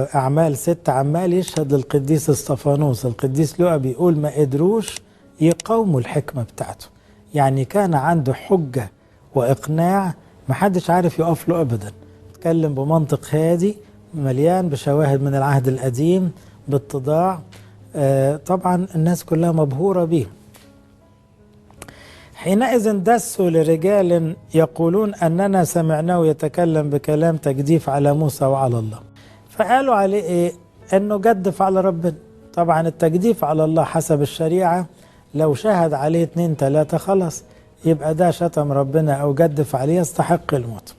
أعمال 6 عمال يشهد للقديس اسطفانوس. القديس لوقا بيقول ما قدروش يقاوموا الحكمة بتاعته، يعني كان عنده حجة وإقناع محدش عارف يقف له أبدا. اتكلم بمنطق هادي مليان بشواهد من العهد القديم باتضاع. طبعا الناس كلها مبهورة به. حينئذ دسوا لرجال يقولون أننا سمعناه يتكلم بكلام تجديف على موسى وعلى الله، فقالوا عليه إيه؟ أنه جدف على ربنا. طبعا التجديف على الله حسب الشريعة لو شهد عليه 2 3 خلاص يبقى ده شتم ربنا أو جدف عليه يستحق الموت.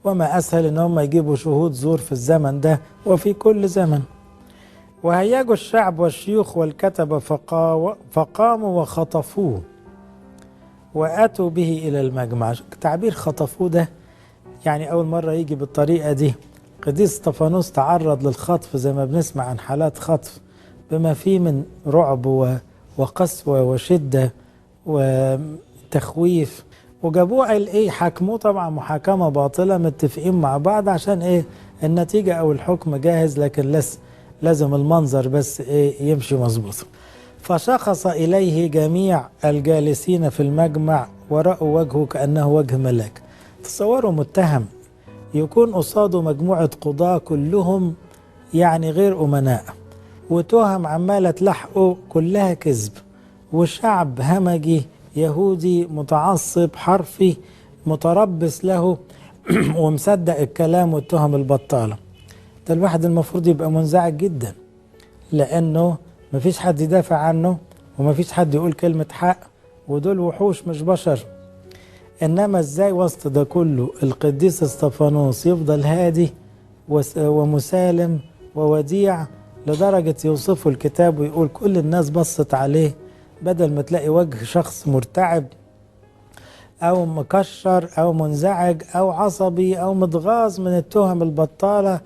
وما أسهل أن هم يجيبوا شهود زور في الزمن ده وفي كل زمن. وهيجوا الشعب والشيوخ والكتبة فقاموا وخطفوه وأتوا به إلى المجمع. تعبير خطفوه ده يعني أول مرة يجي بالطريقة دي. قديس اسطفانوس تعرض للخطف زي ما بنسمع عن حالات خطف بما فيه من رعب وقسوة وشدة وتخويف، وجابوه قال ايه؟ حكموه طبعا محاكمة باطلة، متفقين مع بعض عشان ايه؟ النتيجة او الحكم جاهز، لكن لازم المنظر بس ايه يمشي مظبوط. فشخص إليه جميع الجالسين في المجمع ورأوا وجهه كأنه وجه ملاك. تصوروا متهم يكون قصاده مجموعة قضاة كلهم يعني غير أمناء، وتهم عمالة تلحقه كلها كذب، وشعب همجي يهودي متعصب حرفي متربص له ومصدق الكلام والتهم البطالة. ده الواحد المفروض يبقى منزعج جدا، لأنه مفيش حد يدافع عنه ومفيش حد يقول كلمة حق، ودول وحوش مش بشر. إنما إزاي وسط ده كله القديس اسطفانوس يفضل هادي ومسالم ووديع، لدرجة يوصفه الكتاب ويقول كل الناس بصت عليه، بدل ما تلاقي وجه شخص مرتعب أو مكشر أو منزعج أو عصبي أو متغاظ من التهم البطالة،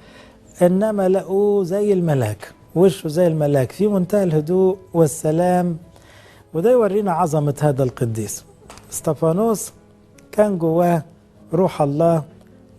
إنما لقوه زي الملاك، وشه زي الملاك في منتهى الهدوء والسلام. وده يورينا عظمة هذا القديس. اسطفانوس كان جواه روح الله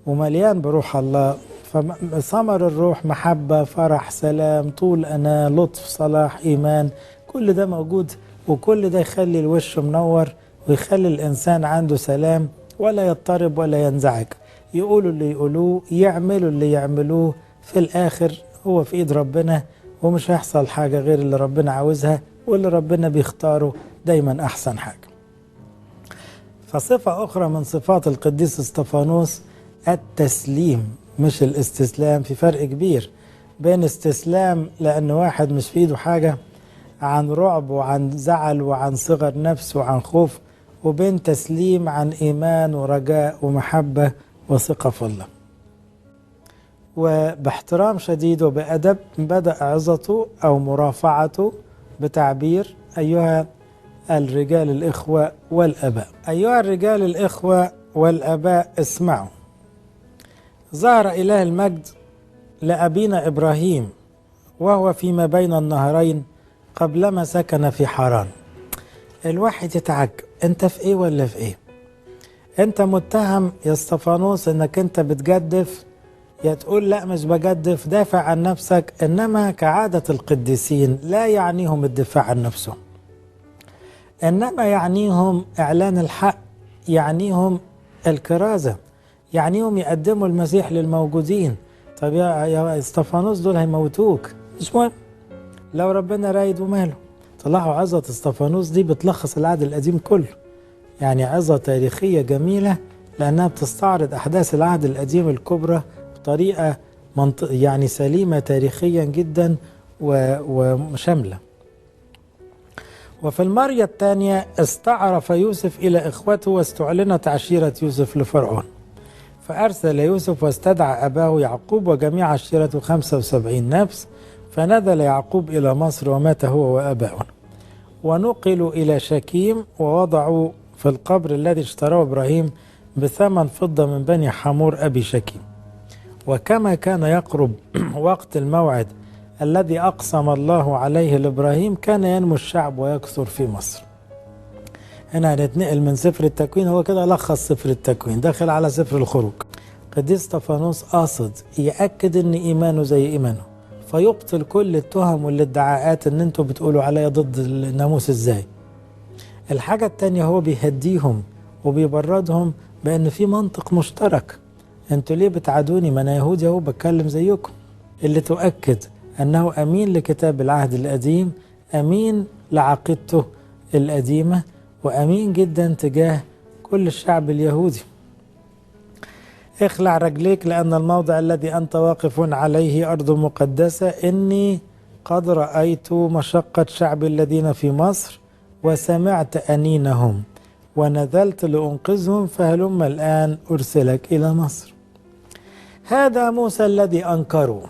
ومليان بروح الله، فثمر الروح محبة فرح سلام طول أنا لطف صلاح إيمان، كل ده موجود، وكل ده يخلي الوش منور ويخلي الإنسان عنده سلام ولا يضطرب ولا ينزعج. يقولوا اللي يقولوه يعملوا اللي يعملوه، في الآخر هو في إيد ربنا ومش هيحصل حاجة غير اللي ربنا عاوزها، واللي ربنا بيختاره دايما أحسن حاجة. فصفة أخرى من صفات القديس اسطفانوس التسليم مش الاستسلام. في فرق كبير بين استسلام لأن واحد مش في إيده حاجة عن رعب وعن زعل وعن صغر نفس وعن خوف، وبين تسليم عن إيمان ورجاء ومحبة وثقة في الله. وباحترام شديد وبأدب بدأ عظته أو مرافعته بتعبير أيها الرجال الإخوة والأباء. أيها الرجال الإخوة والأباء اسمعوا، ظهر إله المجد لأبينا إبراهيم وهو فيما بين النهرين قبلما سكن في حران. الواحد يتعجب، أنت في إيه ولا في إيه؟ أنت متهم يا اسطفانوس أنك أنت بتجدف، يا تقول لا مش بجدف دافع عن نفسك. إنما كعادة القديسين لا يعنيهم الدفاع عن نفسهم، إنما يعنيهم إعلان الحق، يعنيهم الكرازة، يعنيهم يقدموا المسيح للموجودين. طب يا اسطفانوس دول هيموتوك، مش مهم، لو ربنا رايد وماله. طلعوا عظة اسطفانوس دي بتلخص العهد القديم كله، يعني عظة تاريخية جميلة لأنها بتستعرض أحداث العهد القديم الكبرى بطريقة يعني سليمة تاريخيا جدا وشاملة. وفي المرة الثانية استعرف يوسف إلى إخوته واستعلنت عشيرة يوسف لفرعون، فأرسل يوسف واستدعى أباه يعقوب وجميع عشيرته 75 نفس، فنزل يعقوب إلى مصر ومات هو وأباؤه، ونقلوا إلى شكيم ووضعوا في القبر الذي اشتراه إبراهيم ب8 فضة من بني حمور أبي شكيم. وكما كان يقرب وقت الموعد الذي أقسم الله عليه لإبراهيم كان ينمو الشعب ويكثر في مصر. هنا هنتنقل من سفر التكوين، هو كده لخص سفر التكوين، داخل على سفر الخروج. قديس استفانوس قاصد يأكد ان ايمانه زي ايمانه، فيبطل كل التهم والادعاءات ان انتوا بتقولوا عليا ضد الناموس ازاي. الحاجة التانية هو بيهديهم وبيبردهم بان في منطق مشترك، انتوا ليه بتعادوني؟ ما انا يهودي اهو بتكلم زيكم. اللي تؤكد انه امين لكتاب العهد القديم، امين لعقيدته القديمة، وامين جدا تجاه كل الشعب اليهودي. اخلع رجليك لأن الموضع الذي أنت واقف عليه أرض مقدسة، إني قد رأيت مشقة شعبي الذين في مصر وسمعت أنينهم ونزلت لأنقذهم، فهلم الآن أرسلك إلى مصر. هذا موسى الذي أنكره.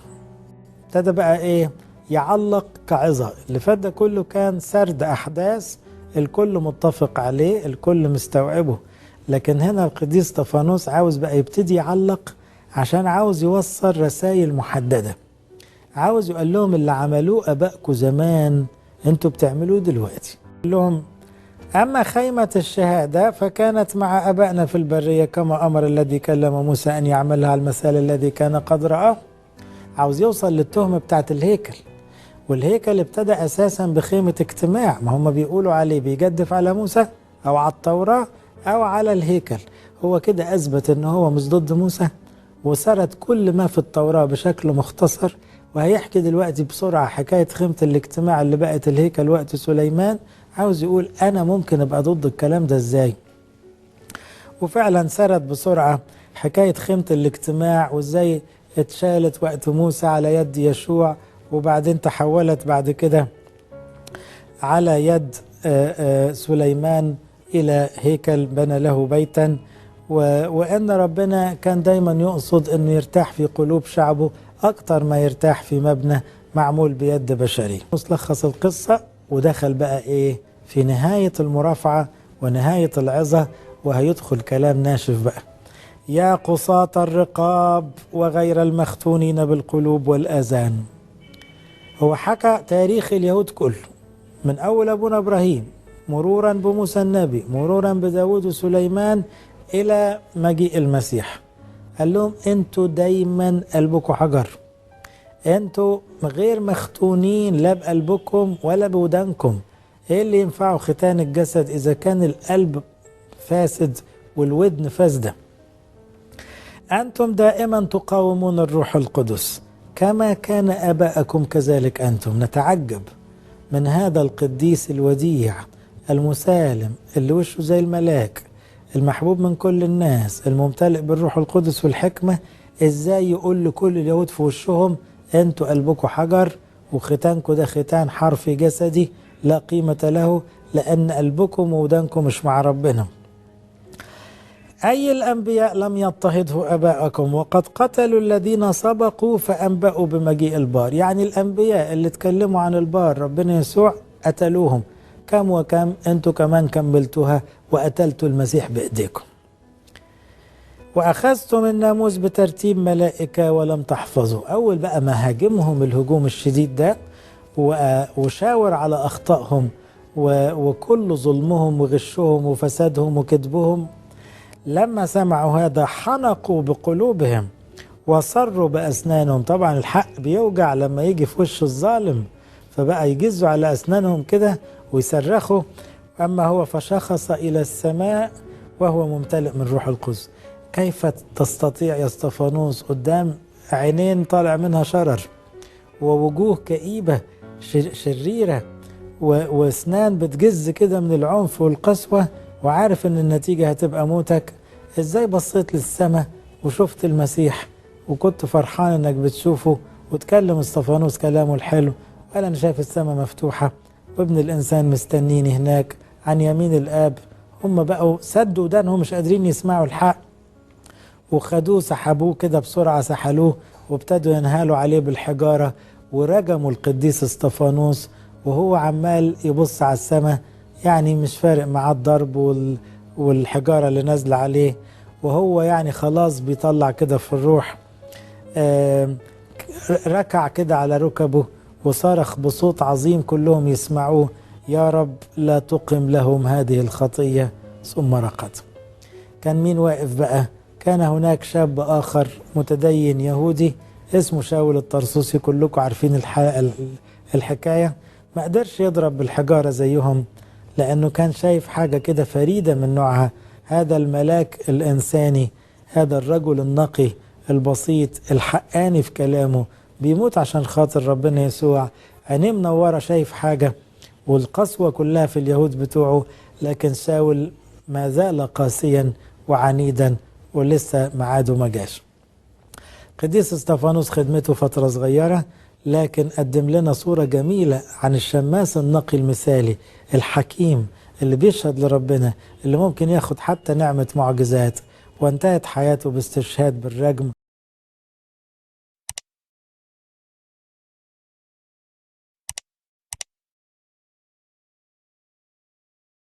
ابتدى بقى إيه؟ يعلق كعظة. اللي فات ده كله كان سرد أحداث الكل متفق عليه، الكل مستوعبه. لكن هنا القديس استفانوس عاوز بقى يبتدي يعلق، عشان عاوز يوصل رسائل محددة. عاوز يقول لهم اللي عملوه أبائكم زمان انتوا بتعملوه دلوقتي. يقول لهم أما خيمة الشهادة فكانت مع أبائنا في البرية كما أمر الذي كلم موسى أن يعملها على المثال الذي كان قد رآه. عاوز يوصل للتهمة بتاعت الهيكل، والهيكل ابتدى أساسا بخيمة اجتماع، ما هم بيقولوا عليه بيجدف على موسى أو على التوراة أو على الهيكل. هو كده أثبت أنه هو مش ضد موسى، وسرد كل ما في التوراة بشكل مختصر. وهيحكي دلوقتي بسرعة حكاية خيمة الاجتماع اللي بقت الهيكل وقت سليمان. عاوز يقول أنا ممكن أبقى ضد الكلام ده إزاي؟ وفعلا سرد بسرعة حكاية خيمة الاجتماع وإزاي اتشالت وقت موسى على يد يشوع، وبعدين تحولت بعد كده على يد سليمان إلى هيكل بنى له بيتا، وأن ربنا كان دايما يقصد أنه يرتاح في قلوب شعبه أكتر ما يرتاح في مبنى معمول بيد بشري. لخص القصة ودخل بقى إيه في نهاية المرافعة ونهاية العظة، وهيدخل كلام ناشف بقى. يا قصاة الرقاب وغير المختونين بالقلوب والآذان. هو حكى تاريخ اليهود كله من أول أبونا إبراهيم، مرورا بموسى النبي، مرورا بداود وسليمان، إلى مجيء المسيح. قال لهم انتوا دايما قلبكم حجر، انتوا غير مختونين لا بقلبكم ولا بودانكم. ايه اللي ينفعه ختان الجسد إذا كان القلب فاسد والودن فاسدة؟ أنتم دائما تقاومون الروح القدس كما كان آباءكم كذلك أنتم. نتعجب من هذا القديس الوديع المسالم اللي وشه زي الملاك، المحبوب من كل الناس، الممتلئ بالروح القدس والحكمة، ازاي يقول لكل اليهود في وشهم انتوا قلبكم حجر وختانكم ده ختان حرفي جسدي لا قيمة له، لأن قلبكم وودانكم مش مع ربنا. أي الأنبياء لم يضطهده آباءكم وقد قتلوا الذين سبقوا فأنبأوا بمجيء البار. يعني الأنبياء اللي اتكلموا عن البار ربنا يسوع قتلوهم، كم وكم انتوا كمان كملتوها وقتلتوا المسيح بإيديكم. وأخذتم الناموس بترتيب ملائكة ولم تحفظوا. أول بقى ما هاجمهم الهجوم الشديد ده وشاور على أخطائهم وكل ظلمهم وغشهم وفسادهم وكذبهم، لما سمعوا هذا حنقوا بقلوبهم وصروا بأسنانهم. طبعا الحق بيوجع لما يجي في وش الظالم، فبقى يجزوا على أسنانهم كده ويصرخوا. أما هو فشخص إلى السماء وهو ممتلئ من روح القدس. كيف تستطيع يا استفانوس قدام عينين طالع منها شرر ووجوه كئيبة شريرة واسنان بتجز كده من العنف والقسوة، وعارف ان النتيجة هتبقى موتك، ازاي بصيت للسماء وشفت المسيح وكنت فرحان انك بتشوفه؟ وتكلم استفانوس كلامه الحلو، قال انا شايف السماء مفتوحة وابن الانسان مستنيني هناك عن يمين الاب. هم بقوا سدوا ودانهم مش قادرين يسمعوا الحق، وخدوه سحبوه كده بسرعة، سحلوه وابتدوا ينهالوا عليه بالحجارة، ورجموا القديس استفانوس وهو عمال يبص على السماء، يعني مش فارق معاه الضرب والحجارة اللي نازلة عليه، وهو يعني خلاص بيطلع كده في الروح. ركع كده على ركبه وصرخ بصوت عظيم كلهم يسمعوه: يا رب لا تقم لهم هذه الخطية. ثم رقد. كان مين واقف بقى؟ كان هناك شاب آخر متدين يهودي اسمه شاول الطرسوسي، كلكم عارفين الحكاية. ما قدرش يضرب بالحجارة زيهم، لأنه كان شايف حاجة كده فريدة من نوعها. هذا الملاك الإنساني، هذا الرجل النقي البسيط الحقاني في كلامه، بيموت عشان خاطر ربنا يسوع، عينيه منورة شايف حاجة، والقسوة كلها في اليهود بتوعه. لكن شاول ما زال قاسيا وعنيدا، ولسه معاده ما جاش. قديس استفانوس خدمته فترة صغيرة، لكن قدم لنا صورة جميلة عن الشماس النقي المثالي الحكيم اللي بيشهد لربنا، اللي ممكن ياخد حتى نعمة معجزات، وانتهت حياته باستشهاد بالرجم